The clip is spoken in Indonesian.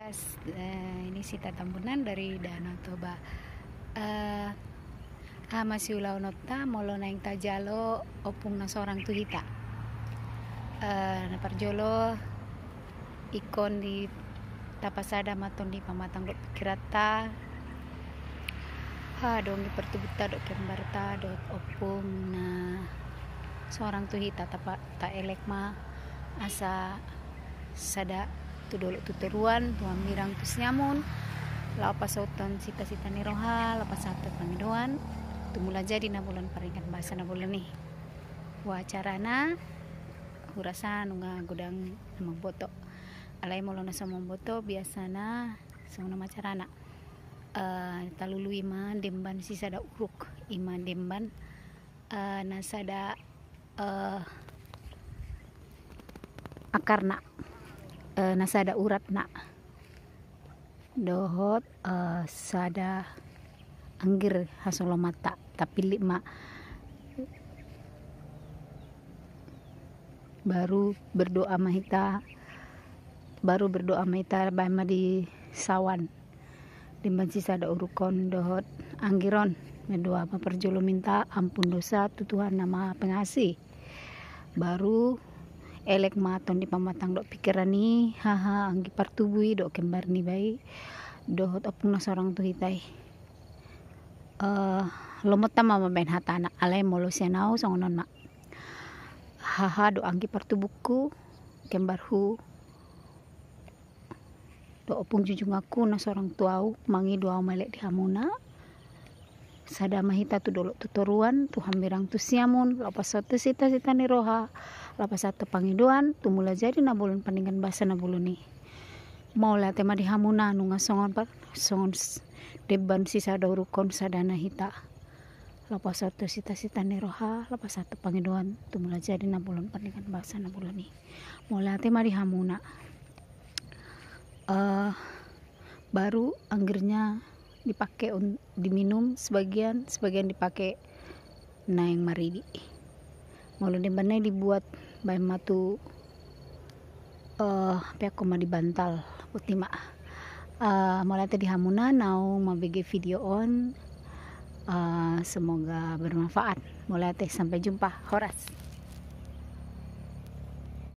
Ini Sita Tambunan dari Danau Toba. Masih ulau nota molo naing tajalo opung na sorang tuhita. Na parjolo ikon di tapasada maton di pamatang dot pikirata. Dong di pertubuta dot kembarta dot opung na sorang tuhita ta elek ma asa sada tu dolo tuteruan tuang mirang tus nyamun lapas sautan sita-sita niroha lapas satu pangidoan tu mula jadi na bulan paringan bahasa na bulan nih wacarana hurasa nunga gudang namang boto alai molo na samong boto biasana samong macarana talulu iman demban sisa da uruk iman demban nasada akarna nasada urat na dohot sada anggir hasolo mata tapi lima baru berdoa mahita bama di sawan dimban sisa ada urukon dohot anggiron mendoa perjolo minta ampun dosa tu Tuhan nama pengasih baru elek maton di pamatang dok pikirani anggi partubui dok kembar ni bayi dohot opung na sorang tu hitai lomota mama ben hatana alai molo sianau songonon mak dok anggi partubuku kembar hu dok opung jujung aku na sorang tuau mangi doa melek di hamuna sada mahita tu dolo tutoruan tu hambirang tu siamun lapas satu sita-sita ni roha lapas satu pangiduan tu mula jadi na bulan paningan bahasa na bulan ni mau lah tema di hamuna nunga songon deban sisa daurukon sadana hita lapas satu sita-sita ni roha lapas satu pangiduan tu mula jadi na bulan paningan bahasa na bulan ni mau lah tema di hamuna baru anggirnya dipakai diminum sebagian dipakai naing maridi malu dimana dibuat by matu peko ma dibantal utima mulai tadi hamuna nau mabege video on semoga bermanfaat mulai sampai jumpa horas.